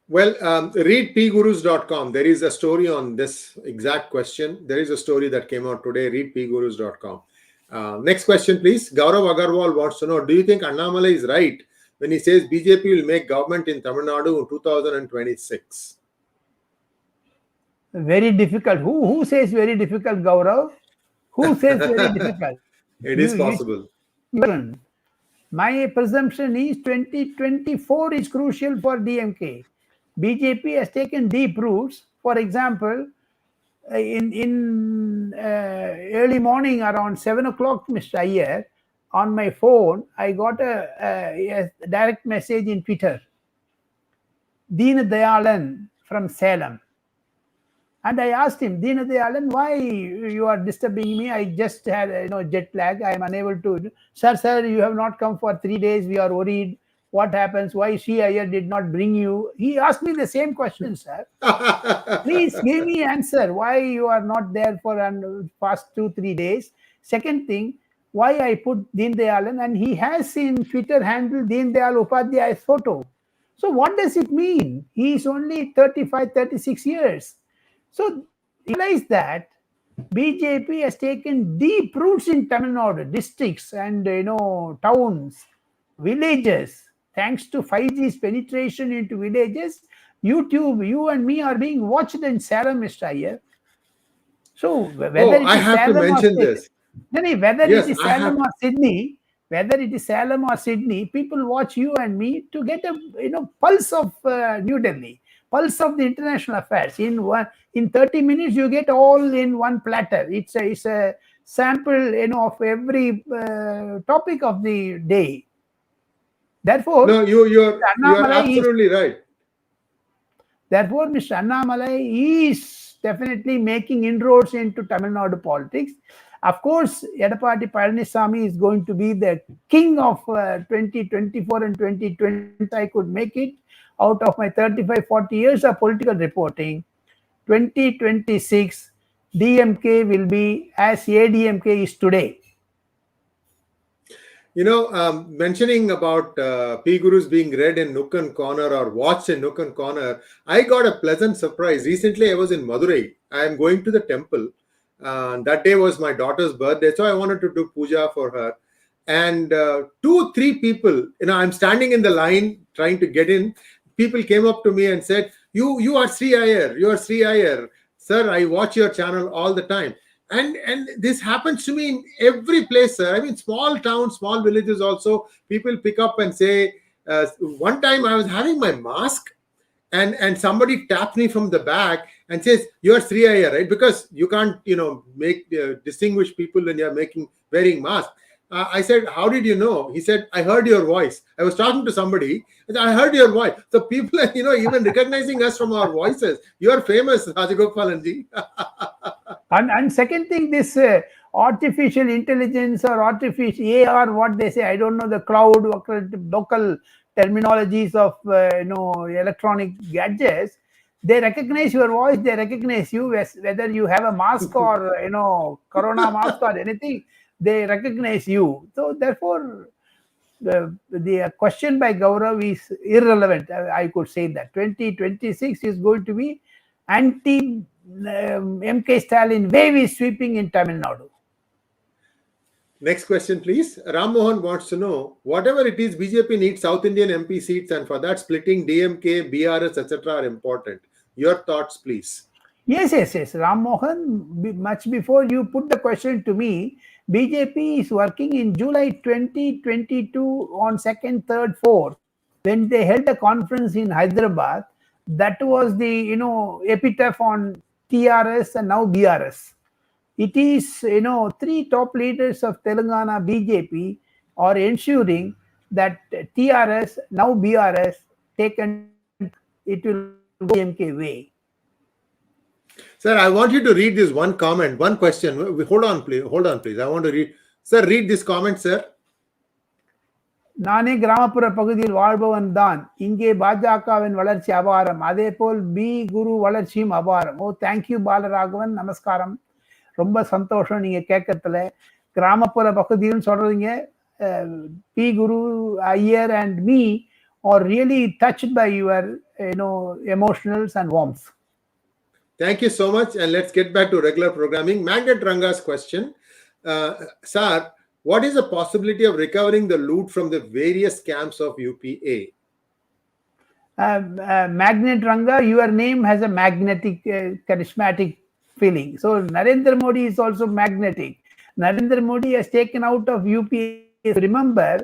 Well, read pgurus.com. There is a story on this exact question. There is a story that came out today. Read pgurus.com. Next question, please. Gaurav Agarwal wants to know, do you think Annamalai is right when he says BJP will make government in Tamil Nadu in 2026? Very difficult. Who says very difficult, Gaurav? Who says very difficult? It is possible. My presumption is 2024 is crucial for DMK. BJP has taken deep roots. For example, in early morning around 7 o'clock, Mr. Iyer, on my phone, I got a direct message in Twitter. Deen Dayalan from Salem. And I asked him, Deen Dayalan, why you are disturbing me? I just had jet lag. I am unable to. Sir, you have not come for 3 days. We are worried. What happens? Why Shri Iyer did not bring you? He asked me the same question, sir. Please give me answer. Why you are not there for past 2-3 days? Second thing, why I put Deen Dayalan, and he has in Twitter handle Deen Dayal Upadhyay's photo. So what does it mean? He is only 35, 36 years. So realize that BJP has taken deep roots in Tamil Nadu districts and towns, villages. Thanks to 5G's penetration into villages, YouTube, you and me are being watched in Salem, Mr. Iyer. So whether Oh, it I is have to Salem or mention this. whether it Yes, is I have. Salem or Sydney, people watch you and me to get a pulse of New Delhi, pulse of the international affairs. In 30 minutes, you get all in one platter. It's a sample of every topic of the day. Therefore, No, you're Annamalai is absolutely right. Therefore, Mr. Annamalai is definitely making inroads into Tamil Nadu politics. Of course, Edappadi Palaniswamy is going to be the king of 2024 and 2020. I could make it out of my 35, 40 years of political reporting. 2026, DMK will be as ADMK is today. Mentioning about PGurus being read in nook and corner or watched in nook and corner, I got a pleasant surprise. Recently, I was in Madurai. I am going to the temple. That day was my daughter's birthday, so I wanted to do puja for her. And 2, 3 people, I'm standing in the line trying to get in. People came up to me and said, "You are Sri Iyer. You are Sri Iyer, sir. I watch your channel all the time." And this happens to me in every place, sir. I mean, small towns, small villages also, people pick up and say, one time I was having my mask and somebody tapped me from the back and says, "You're Sri Iyer, right?" Because you can't make distinguish people when you're wearing mask. I said, "How did you know?" He said, "I heard your voice. I was talking to somebody. I heard your voice." So people are, even recognizing us from our voices. You are famous, Rajagopalan. And second thing, this artificial intelligence or artificial AR, what they say, I don't know the cloud local terminologies of electronic gadgets. They recognize your voice. They recognize you whether you have a mask or corona mask or anything. They recognize you. So therefore, the question by Gaurav is irrelevant. I could say that 2026 is going to be anti MK Stalin wave is sweeping in Tamil Nadu. Next question, please. Ram Mohan wants to know, whatever it is, BJP needs South Indian MP seats, and for that, splitting DMK, BRS, etc. are important. Your thoughts, please. Yes. Ram Mohan, much before you put the question to me, BJP is working in July 2022 on 2nd, 3rd, 4th, when they held a conference in Hyderabad. That was the epitaph on TRS and now BRS. It is 3 top leaders of Telangana BJP are ensuring that TRS now BRS taken it will go DMK way. Sir, I want you to read this one comment, one question. Hold on, please. I want to read. Sir, read this comment, sir. நானே கிராமப்புற பகுதியில் வாழ்பவன் தான். இங்கே பாஜகவின் வளர்ச்சி அபாரம். அதே போல் பி குரு வளர்ச்சியும் அபாரம். ஓ, தேங்க்யூ பாலராகவன், நமஸ்காரம். ரொம்ப சந்தோஷம் நீங்க கேட்கறதுல. கிராமப்புற பகுதின்னு சொல்றீங்க. P Guru Iyer and me are really touched by your emotionals and warmth. Thank you so much, and let's get back to regular programming. Magnet Ranga's question. Sir, what is the possibility of recovering the loot from the various camps of UPA? Magnet Ranga, your name has a magnetic, charismatic feeling. So Narendra Modi is also magnetic. Narendra Modi has taken out of UPA. Remember,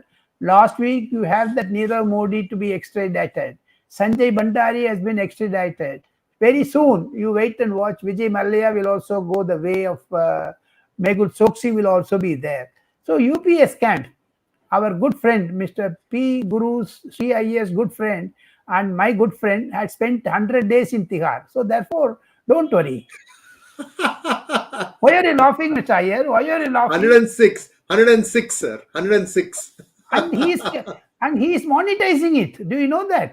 last week you have that Nirav Modi to be extradited. Sanjay Bhandari has been extradited. Very soon, you wait and watch. Vijay Mallya will also go the way of Mehul Choksi will also be there. So UPA scanned. Our good friend, Mr. PGurus, Sri Iyer's good friend, and my good friend had spent 100 days in Tihar. So therefore, don't worry. Why are you laughing, Mr. Iyer? Why are you laughing? 106, sir. 106. And he is monetizing it. Do you know that?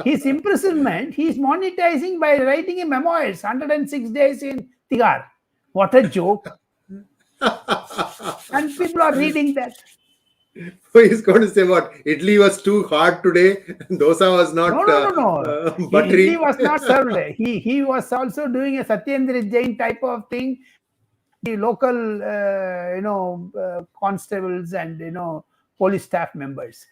His imprisonment, he is monetizing by writing a memoirs, 106 days in Tihar. What a joke. And people are reading that. So he's going to say what? Idli was too hard today. Dosa was No, not no, no, no. Idli buttery. was not served. He was also doing a Satyendra Jain type of thing with the local, constables and police staff members.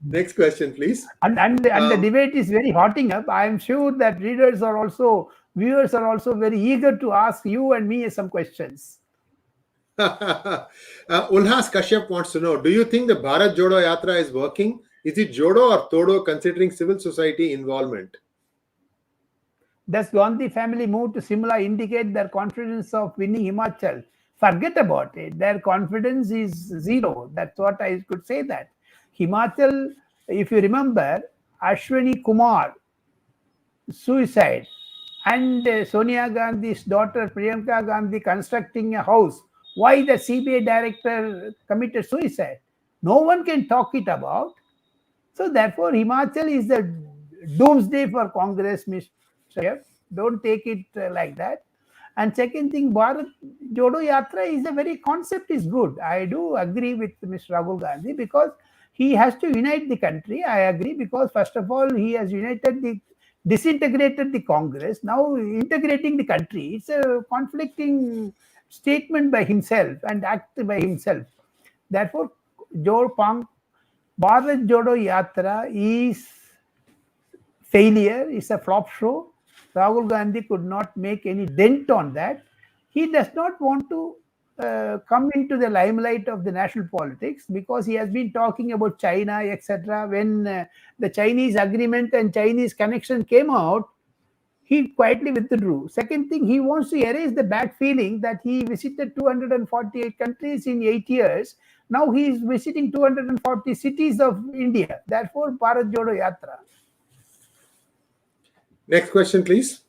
Next question, please. And the Um, debate is very hotting up. I am sure that viewers are also very eager to ask you and me some questions. Ulhas Kashyap wants to know: do you think the Bharat Jodo Yatra is working? Is it Jodo or Todo considering civil society involvement? Does Gandhi family move to Shimla indicate their confidence of winning Himachal? Forget about it. Their confidence is zero. That's what I could say that. Himachal, if you remember, Ashwini Kumar suicide and Sonia Gandhi's daughter Priyanka Gandhi constructing a house. Why the CBI director committed suicide? No one can talk it about. So therefore, Himachal is the doomsday for Congress, Mr. Shayab. Don't take it like that. And second thing, Bharat Jodo Yatra is a very concept is good. I do agree with Mr. Rahul Gandhi because he has to unite the country. I agree because first of all, he has disintegrated the Congress. Now integrating the country. It's a conflicting statement by himself and act by himself. Therefore, Bharat Jodo Yatra is failure, is a flop show. Rahul Gandhi could not make any dent on that. He does not want to come into the limelight of the national politics because he has been talking about China, etc. When the Chinese agreement and Chinese connection came out, he quietly withdrew. Second thing, he wants to erase the bad feeling that he visited 248 countries in 8 years. Now he is visiting 240 cities of India. Therefore, Bharat Jodo Yatra. Next question, please.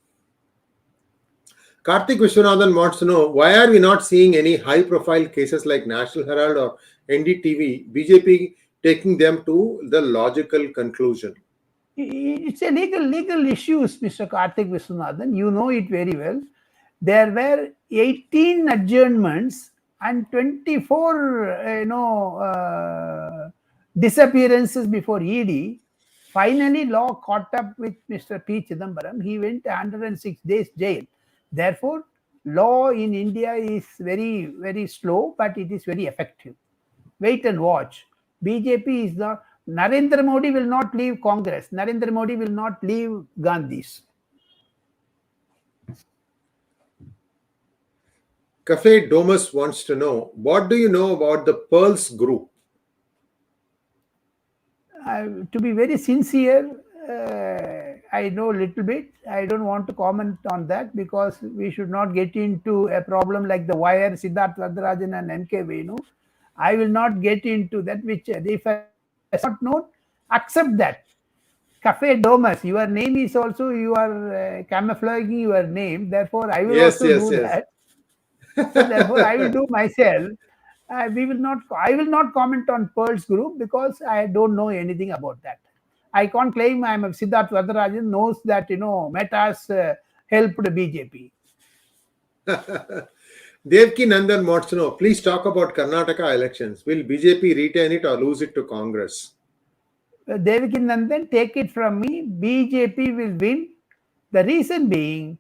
Karthik Vishwanathan wants to know: why are we not seeing any high-profile cases like National Herald or NDTV, BJP taking them to the logical conclusion? It's a legal issues, Mr. Karthik Vishwanathan. You know it very well. There were 18 adjournments and 24, disappearances before ED. Finally, law caught up with Mr. P. Chidambaram. He went 106 days jail. Therefore, law in India is very, very slow, but it is very effective. Wait and watch. BJP is the Narendra Modi will not leave Congress. Narendra Modi will not leave Gandhis. Cafe Domus wants to know: what do you know about the Pearls group? To be very sincere, I know a little bit. I don't want to comment on that because we should not get into a problem like the wire, Siddharth Radharajan and NK Venu. I will not get into that, which if I not known, accept that. Cafe Domus, your name is also, you are camouflaging your name. Therefore, I will Yes, also yes, do yes. that. So therefore, I will do myself. We will not. I will not comment on Pearl's group because I don't know anything about that. I can't claim I'm a Siddharth Vadarajan knows that Meta's helped BJP. Devki Nandan wants to know: please talk about Karnataka elections. Will BJP retain it or lose it to Congress? Devaki Nandan, take it from me. BJP will win. The reason being,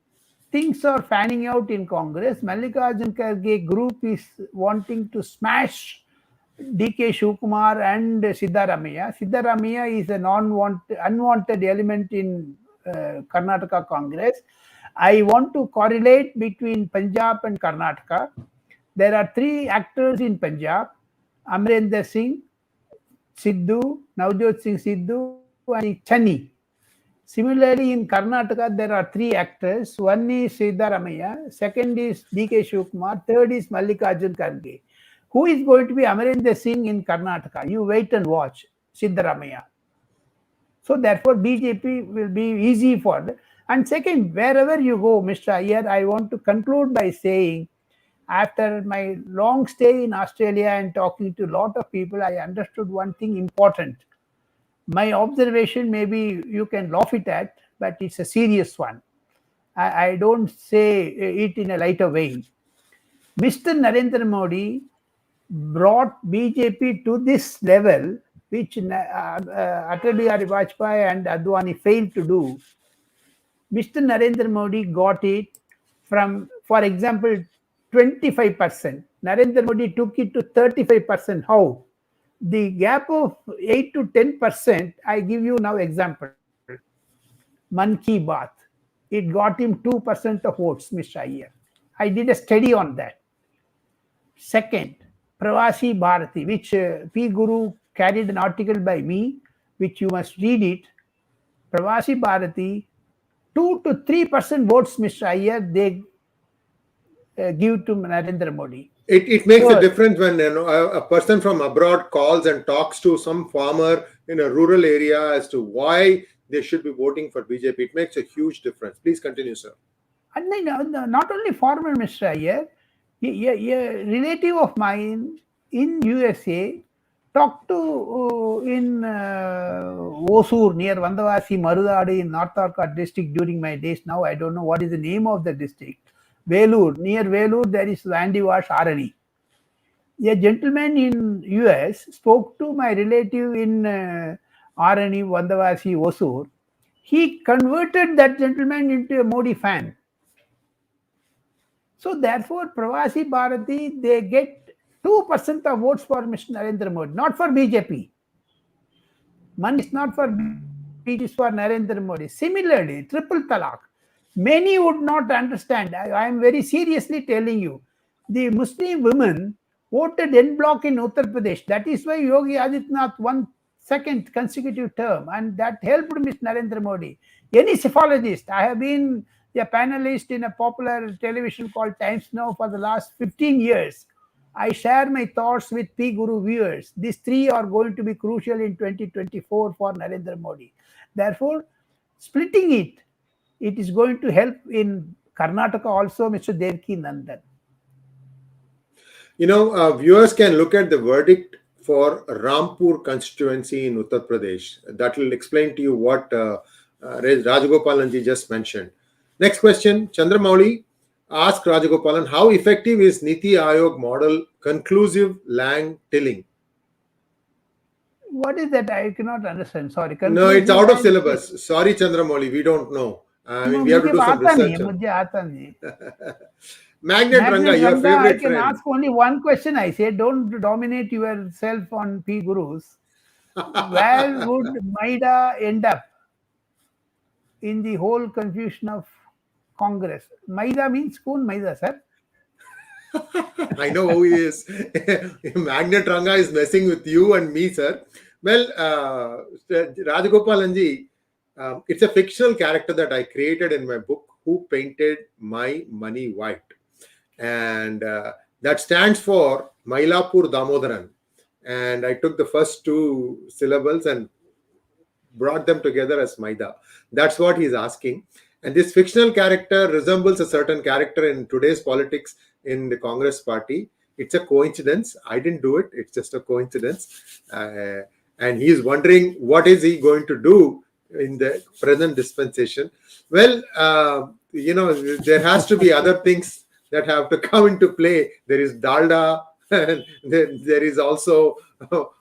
things are fanning out in Congress. Mallikarjun Kharge group is wanting to smash DK Shivakumar and Siddaramaiah. Siddaramaiah is an unwanted element in Karnataka Congress. I want to correlate between Punjab and Karnataka. There are three actors in Punjab: Amrinder Singh, Sidhu, Navjot Singh Sidhu, and Chani. Similarly, in Karnataka, there are three actors. One is Siddaramaiah, second is DK Shivakumar, third is Mallikarjun Kharge. Who is going to be Amarinder Singh in Karnataka? You wait and watch. Siddaramaiah. So therefore, BJP will be easy for them. And second, wherever you go, Mr. Iyer, I want to conclude by saying, after my long stay in Australia and talking to a lot of people, I understood one thing important. My observation, maybe you can laugh it at, but it's a serious one. I don't say it in a lighter vein. Mr. Narendra Modi brought BJP to this level, which Atal Bihari Vajpayee and Advani failed to do. Mr. Narendra Modi got it from, for example, 25%. Narendra Modi took it to 35%. How? The gap of 8 to 10%, I give you now example. Man Ki Baat. It got him 2% of votes, Mr. Iyer. I did a study on that. Second, Pravasi Bharati, which P. Guru carried an article by me, which you must read it. Pravasi Bharati, 2 to 3% votes, Mr. Iyer, they give to Narendra Modi. It makes a Third, difference when a person from abroad calls and talks to some farmer in a rural area as to why they should be voting for BJP. It makes a huge difference. Please continue, sir. and then, not only former Mr. Iyer, a relative of mine in USA talked to in Osur near Vandavasi, Marudadi in North Arcot district during my days. Now I don't know what is the name of the district. Velur, near Velur there is Vandivash Arani. A gentleman in US spoke to my relative in Arani, Vandavasi, Osur. He converted that gentleman into a Modi fan. So therefore, Pravasi Bharati, they get 2% of votes for Mr. Narendra Modi, not for BJP. Money is not for BJP, it is for Narendra Modi. Similarly, triple talaq. Many would not understand. I am very seriously telling you. The Muslim women voted en bloc in Uttar Pradesh. That is why Yogi Adityanath won second consecutive term, and that helped Mr. Narendra Modi. Any cephalogist, I have been a panelist in a popular television called Times Now for the last 15 years. I share my thoughts with P Guru viewers. These three are going to be crucial in 2024 for Narendra Modi. Therefore, splitting it is going to help in Karnataka also, Mr. Devki Nandan. Viewers can look at the verdict for Rampur constituency in Uttar Pradesh. That will explain to you what Rajagopalan ji just mentioned. Next question, Chandramouli asked Rajagopalan, how effective is Niti Aayog model conclusive lang tilling? What is that? I cannot understand. Sorry. No, it's out of syllabus. Sorry, Chandramouli, we don't know. I mean, we have to do some research. Magnet Ranga, your favorite I can friend. ask only one question. I say, don't dominate yourself on P Gurus. Where would Maida end up in the whole confusion of Congress? Maida means Spoon Maida, sir. I know who he is. Magnet Ranga is messing with you and me, sir. Well, Rajagopalanji, it's a fictional character that I created in my book, Who Painted My Money White? And that stands for Mailapur Damodaran. And I took the first two syllables and brought them together as Maida. That's what he's asking. And this fictional character resembles a certain character in today's politics in the Congress party. It's a coincidence. I didn't do it. It's just a coincidence. And he's wondering what is he going to do in the present dispensation. Well, there has to be other things that have to come into play. There is Dalda, and there is also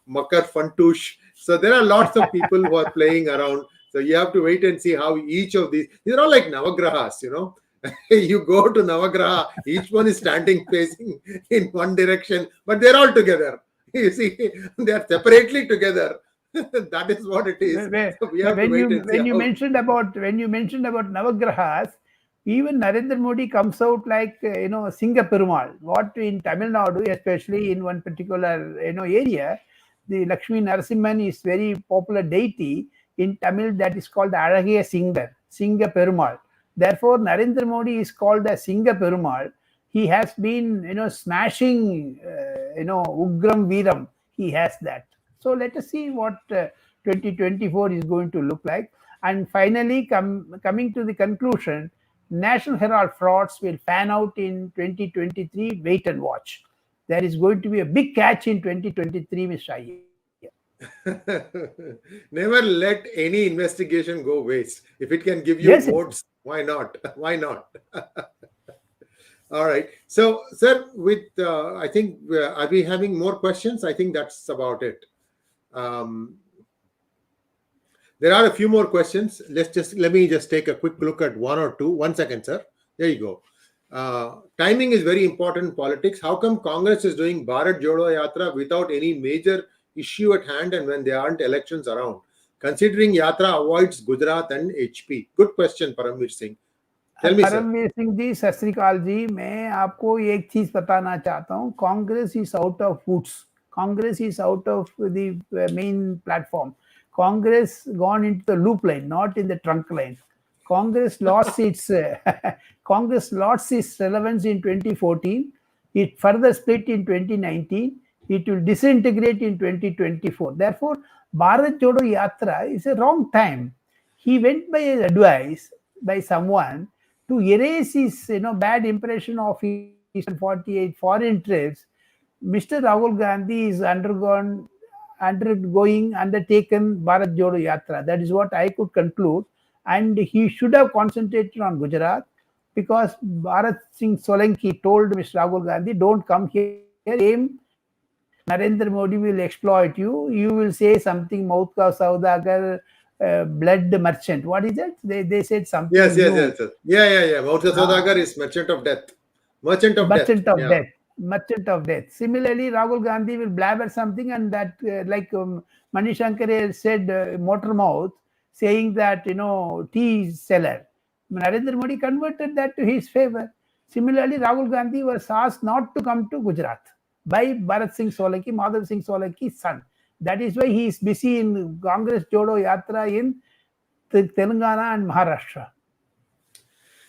Makar Fantush. So there are lots of people who are playing around. So you have to wait and see how each of these are all like Navagrahas, You go to Navagraha, each one is standing facing in one direction, but they're all together. You see, they are separately together. That is what it is. So we have to wait and see. When you mentioned about Navagrahas, even Narendra Modi comes out like Singa Perumal. What in Tamil Nadu, especially in one particular area, the Lakshmi Narasimhan is very popular deity in Tamil that is called the Alagiya Singa Perumal. Therefore, Narendra Modi is called the Singa Perumal. He has been smashing Ugram Veeram. He has that. So let us see what 2024 is going to look like. And finally, coming to the conclusion, National Herald frauds will fan out in 2023. Wait and watch. There is going to be a big catch in 2023, Mr. Iyer. Never let any investigation go waste. If it can give you votes, why not? Why not? All right. So, sir, with I think are we having more questions? I think that's about it. Um, there are a few more questions. Let me just take a quick look at one or two. 1 second, sir. There you go. Timing is very important in politics. How come Congress is doing Bharat Jodo Yatra without any major issue at hand and when there aren't elections around? Considering Yatra avoids Gujarat and HP. Good question, Paramveer Singh. Tell me, sir. Paramvir Singh ji, Sat Sri अकाल जी। मैं आपको एक चीज बताना चाहता हूँ, Congress is out of woods, Congress is out of the main platform, Congress gone into the loop line, not in the trunk line. Congress lost its Congress lost its relevance in 2014. It further split in 2019. It will disintegrate in 2024. Therefore, Bharat Jodo Yatra is a wrong time. He went by advice by someone to erase his bad impression of his 48 foreign trips. Mr. Rahul Gandhi is undertaken Bharat Jodo Yatra. That is what I could conclude. And he should have concentrated on Gujarat, because Bharat Solanki told Mr. Rahul Gandhi, don't come here, Narendra Modi will exploit you. You will say something, 𝙒𝙗𝙣𝙬𝙬𝙳, blood merchant. What is that? They said something. Yes. Yeah. 𝙒𝙗𝙣𝙬𝙳 is merchant of death. Merchant of death. Merchant of death. Similarly, Rahul Gandhi will blabber something, and that like Manishankar said, motor mouth, saying that tea seller. Narendra Modi converted that to his favor. Similarly, Rahul Gandhi was asked not to come to Gujarat by Bharat Singh Solanki, Madhav Singh Solanki's son. That is why he is busy in Congress Jodo Yatra in Telangana and Maharashtra.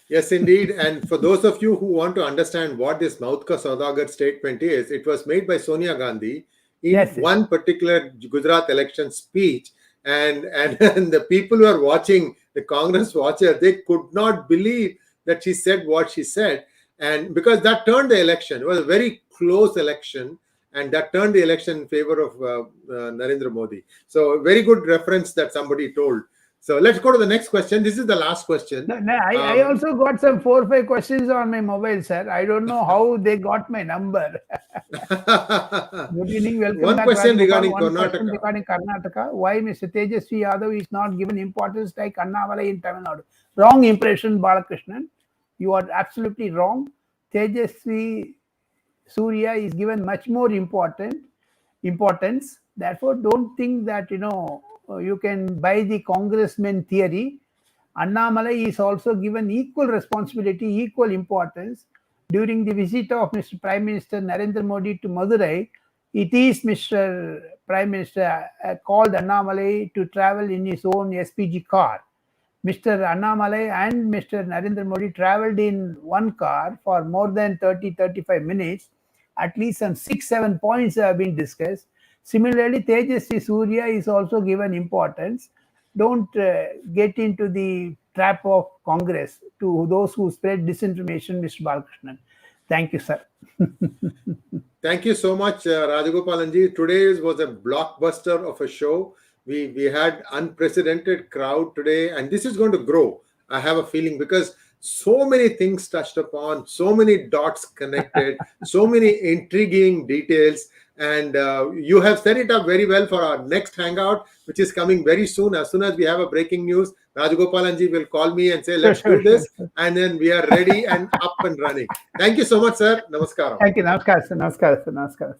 Yes, indeed. And for those of you who want to understand what this 𝙒𝙗𝙣𝙬𝙳 statement is, it was made by Sonia Gandhi in one particular Gujarat election speech. And the people who are watching, the Congress watchers, they could not believe that she said what she said. And because that turned the election, it was a very close election, and that turned the election in favor of Narendra Modi. So very good reference that somebody told. So let's go to the next question. This is the last question. I also got some 4 or 5 questions on my mobile, sir. I don't know how they got my number. Good evening. Welcome One back. Question regarding Karnataka. Why Mr. Tejasvi Yadav is not given importance like Annamalai in Tamil Nadu? Wrong impression, Balakrishnan. You are absolutely wrong. Tejasvi Surya is given much more importance. Therefore, don't think that you can buy the congressman theory. Annamalai is also given equal responsibility, equal importance. During the visit of Mr. Prime Minister Narendra Modi to Madurai, it is Mr. Prime Minister called Annamalai to travel in his own SPG car. Mr. Annamalai and Mr. Narendra Modi traveled in one car for more than 30-35 minutes. At least some 6-7 points have been discussed. Similarly, Tejasvi Surya is also given importance. Don't get into the trap of Congress to those who spread disinformation, Mr. Balakrishnan. Thank you, sir. Thank you so much, Rajagopalan ji. Today was a blockbuster of a show. We had unprecedented crowd today, and this is going to grow. I have a feeling, because so many things touched upon, so many dots connected, so many intriguing details. And you have set it up very well for our next hangout, which is coming very soon. As soon as we have a breaking news, Rajagopalan ji will call me and say, let's do this. And then we are ready and up and running. Thank you so much, sir. Namaskaram. Thank you. Namaskar, sir.